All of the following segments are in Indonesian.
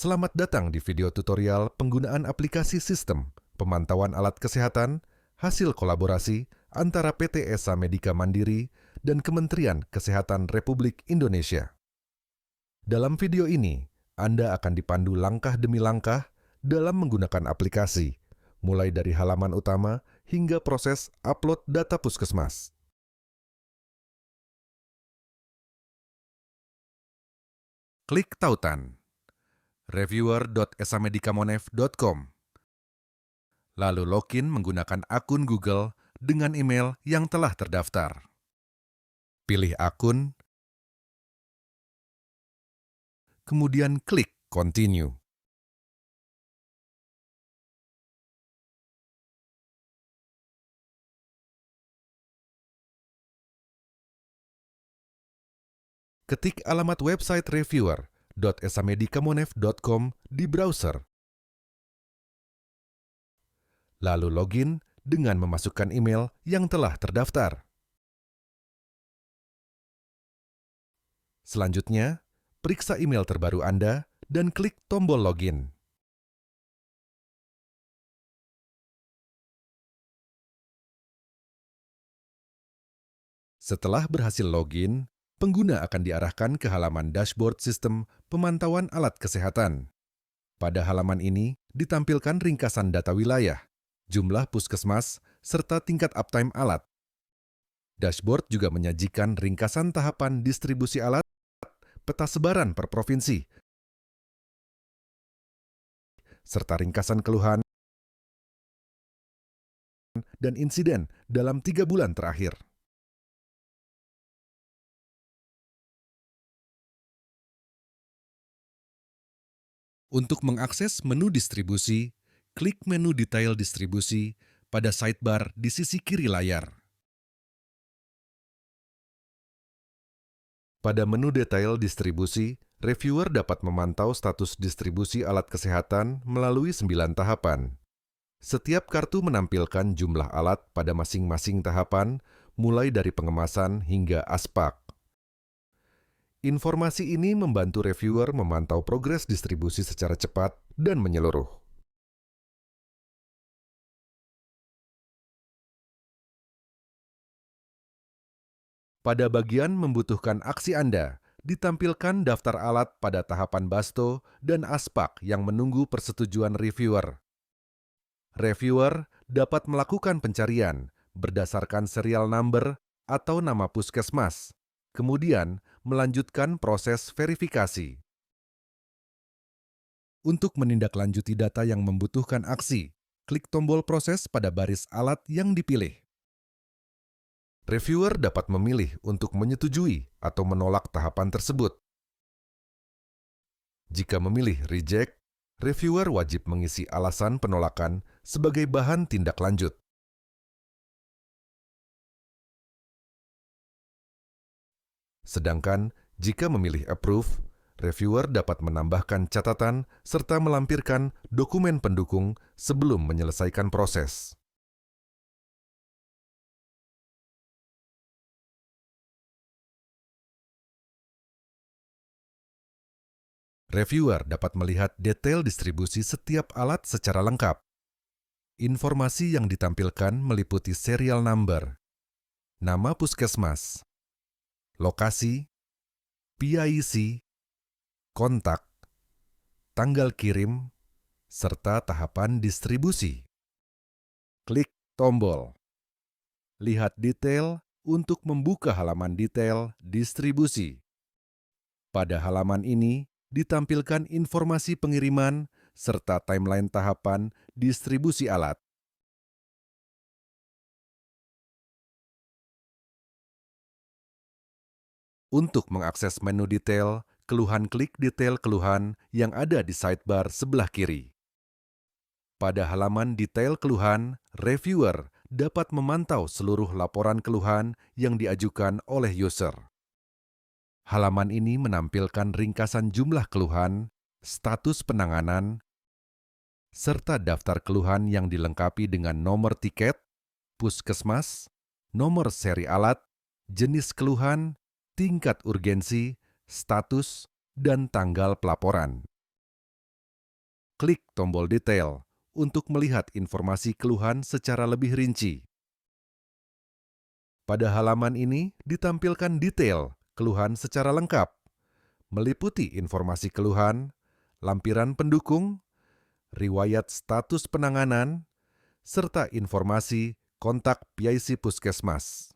Selamat datang di video tutorial penggunaan aplikasi sistem pemantauan alat kesehatan hasil kolaborasi antara PT Esa Medika Mandiri dan Kementerian Kesehatan Republik Indonesia. Dalam video ini, Anda akan dipandu langkah demi langkah dalam menggunakan aplikasi, mulai dari halaman utama hingga proses upload data puskesmas. Klik tautan reviewer.esamedikamonef.com. Lalu login menggunakan akun Google dengan email yang telah terdaftar. Pilih akun, kemudian klik Continue. Ketik alamat website reviewer.esamedikamonef.com di browser. Lalu login dengan memasukkan email yang telah terdaftar. Selanjutnya, periksa email terbaru Anda dan klik tombol login. Setelah berhasil login, pengguna akan diarahkan ke halaman dashboard sistem pemantauan alat kesehatan. Pada halaman ini ditampilkan ringkasan data wilayah, jumlah puskesmas, serta tingkat uptime alat. Dashboard juga menyajikan ringkasan tahapan distribusi alat, peta sebaran per provinsi, serta ringkasan keluhan dan insiden dalam 3 bulan terakhir. Untuk mengakses menu distribusi, klik menu detail distribusi pada sidebar di sisi kiri layar. Pada menu detail distribusi, reviewer dapat memantau status distribusi alat kesehatan melalui 9 tahapan. Setiap kartu menampilkan jumlah alat pada masing-masing tahapan, mulai dari pengemasan hingga aspak. Informasi ini membantu reviewer memantau progres distribusi secara cepat dan menyeluruh. Pada bagian membutuhkan aksi Anda, ditampilkan daftar alat pada tahapan basto dan aspak yang menunggu persetujuan reviewer. Reviewer dapat melakukan pencarian berdasarkan serial number atau nama puskesmas, kemudian melanjutkan proses verifikasi. Untuk menindaklanjuti data yang membutuhkan aksi, klik tombol proses pada baris alat yang dipilih. Reviewer dapat memilih untuk menyetujui atau menolak tahapan tersebut. Jika memilih reject, reviewer wajib mengisi alasan penolakan sebagai bahan tindak lanjut. Sedangkan jika memilih approve, reviewer dapat menambahkan catatan serta melampirkan dokumen pendukung sebelum menyelesaikan proses. Reviewer dapat melihat detail distribusi setiap alat secara lengkap. Informasi yang ditampilkan meliputi serial number, nama puskesmas, lokasi, PIC, kontak, tanggal kirim, serta tahapan distribusi. Klik tombol. Lihat detail untuk membuka halaman detail distribusi. Pada halaman ini ditampilkan informasi pengiriman serta timeline tahapan distribusi alat. Untuk mengakses menu detail, keluhan klik detail keluhan yang ada di sidebar sebelah kiri. Pada halaman detail keluhan, reviewer dapat memantau seluruh laporan keluhan yang diajukan oleh user. Halaman ini menampilkan ringkasan jumlah keluhan, status penanganan, serta daftar keluhan yang dilengkapi dengan nomor tiket, puskesmas, nomor seri alat, jenis keluhan, tingkat urgensi, status, dan tanggal pelaporan. klik tombol detail untuk melihat informasi keluhan secara lebih rinci. Pada halaman ini ditampilkan detail keluhan secara lengkap, meliputi informasi keluhan, lampiran pendukung, riwayat status penanganan, serta informasi kontak PIC Puskesmas.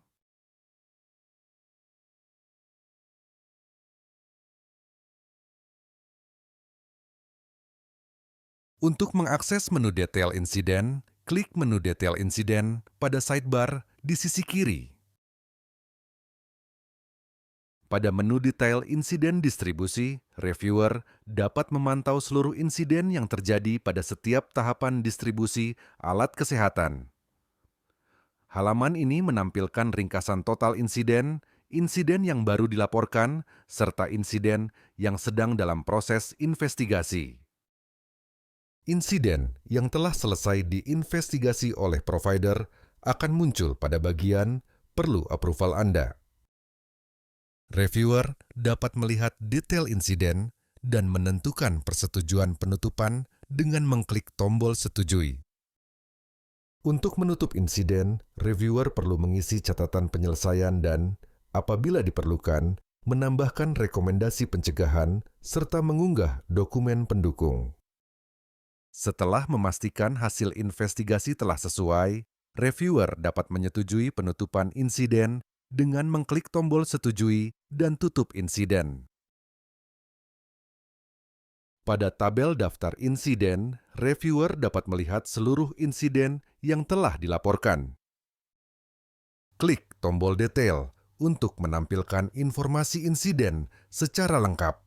Untuk mengakses menu detail insiden, klik menu detail insiden pada sidebar di sisi kiri. Pada menu detail insiden distribusi, reviewer dapat memantau seluruh insiden yang terjadi pada setiap tahapan distribusi alat kesehatan. Halaman ini menampilkan ringkasan total insiden, insiden yang baru dilaporkan, serta insiden yang sedang dalam proses investigasi. Insiden yang telah selesai diinvestigasi oleh provider akan muncul pada bagian "Perlu approval Anda". Reviewer dapat melihat detail insiden dan menentukan persetujuan penutupan dengan mengklik tombol "Setujui". Untuk menutup insiden, reviewer perlu mengisi catatan penyelesaian dan, apabila diperlukan, menambahkan rekomendasi pencegahan serta mengunggah dokumen pendukung. Setelah memastikan hasil investigasi telah sesuai, reviewer dapat menyetujui penutupan insiden dengan mengklik tombol "Setujui" dan tutup insiden. Pada tabel daftar insiden, reviewer dapat melihat seluruh insiden yang telah dilaporkan. Klik tombol detail untuk menampilkan informasi insiden secara lengkap.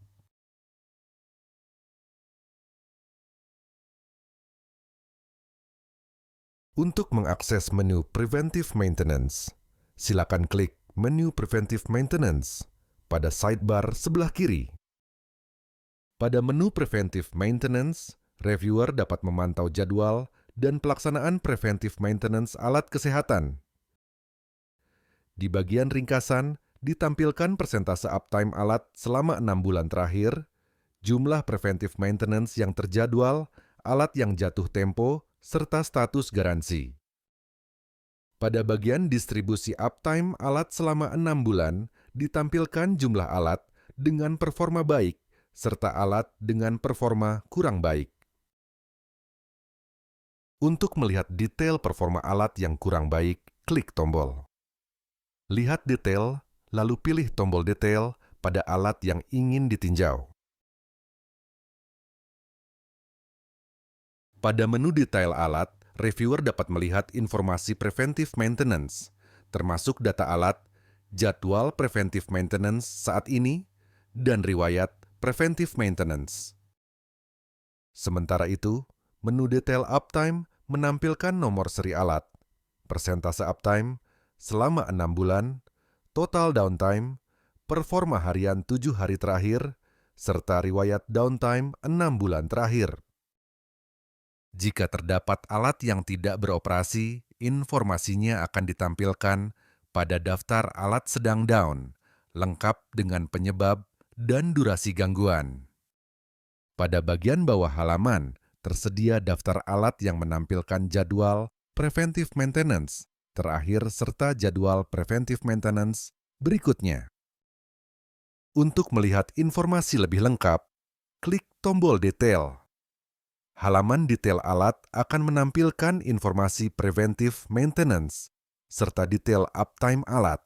Untuk mengakses menu Preventive Maintenance, silakan klik menu Preventive Maintenance pada sidebar sebelah kiri. Pada menu Preventive Maintenance, reviewer dapat memantau jadwal dan pelaksanaan preventive maintenance alat kesehatan. Di bagian ringkasan, ditampilkan persentase uptime alat selama 6 bulan terakhir, jumlah preventive maintenance yang terjadwal, alat yang jatuh tempo, serta status garansi. Pada bagian distribusi uptime alat selama 6 bulan, ditampilkan jumlah alat dengan performa baik, serta alat dengan performa kurang baik. Untuk melihat detail performa alat yang kurang baik, klik tombol. Lihat detail, lalu pilih tombol detail pada alat yang ingin ditinjau. Pada menu detail alat, reviewer dapat melihat informasi preventive maintenance, termasuk data alat, jadwal preventive maintenance saat ini, dan riwayat preventive maintenance. Sementara itu, menu detail uptime menampilkan nomor seri alat, persentase uptime, selama 6 bulan, total downtime, performa harian 7 hari terakhir, serta riwayat downtime 6 bulan terakhir. Jika terdapat alat yang tidak beroperasi, informasinya akan ditampilkan pada daftar alat sedang down, lengkap dengan penyebab dan durasi gangguan. Pada bagian bawah halaman, tersedia daftar alat yang menampilkan jadwal preventive maintenance terakhir serta jadwal preventive maintenance berikutnya. Untuk melihat informasi lebih lengkap, klik tombol detail. Halaman detail alat akan menampilkan informasi preventive maintenance serta detail uptime alat.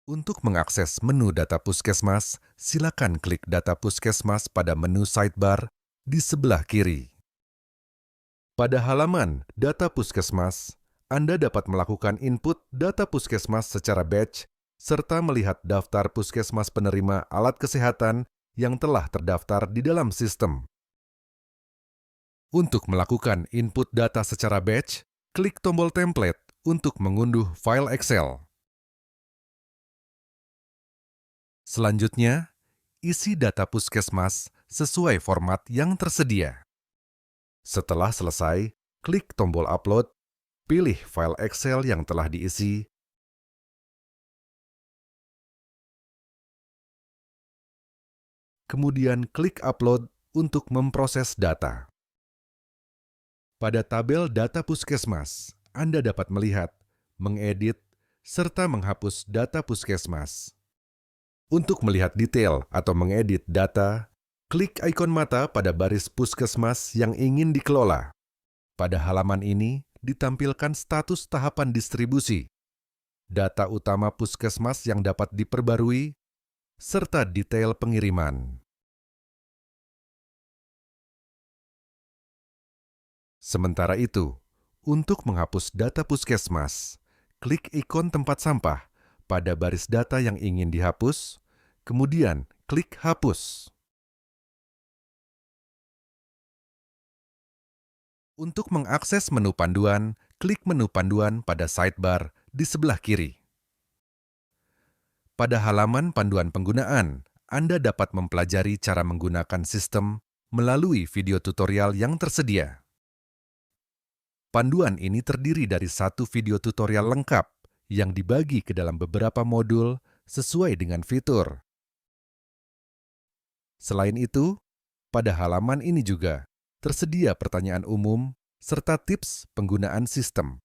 Untuk mengakses menu data puskesmas, silakan klik data puskesmas pada menu sidebar di sebelah kiri. Pada halaman data puskesmas, Anda dapat melakukan input data puskesmas secara batch, serta melihat daftar puskesmas penerima alat kesehatan yang telah terdaftar di dalam sistem. Untuk melakukan input data secara batch, klik tombol template untuk mengunduh file Excel. Selanjutnya, isi data puskesmas sesuai format yang tersedia. Setelah selesai, klik tombol upload, pilih file Excel yang telah diisi, kemudian klik Upload untuk memproses data. Pada tabel data puskesmas, Anda dapat melihat, mengedit, serta menghapus data puskesmas. Untuk melihat detail atau mengedit data, klik ikon mata pada baris puskesmas yang ingin dikelola. Pada halaman ini ditampilkan status tahapan distribusi, data utama puskesmas yang dapat diperbarui, serta detail pengiriman. Sementara itu, untuk menghapus data puskesmas, klik ikon tempat sampah pada baris data yang ingin dihapus, kemudian klik Hapus. Untuk mengakses menu panduan, klik menu panduan pada sidebar di sebelah kiri. Pada halaman panduan penggunaan, Anda dapat mempelajari cara menggunakan sistem melalui video tutorial yang tersedia. Panduan ini terdiri dari satu video tutorial lengkap yang dibagi ke dalam beberapa modul sesuai dengan fitur. Selain itu, pada halaman ini juga tersedia pertanyaan umum serta tips penggunaan sistem.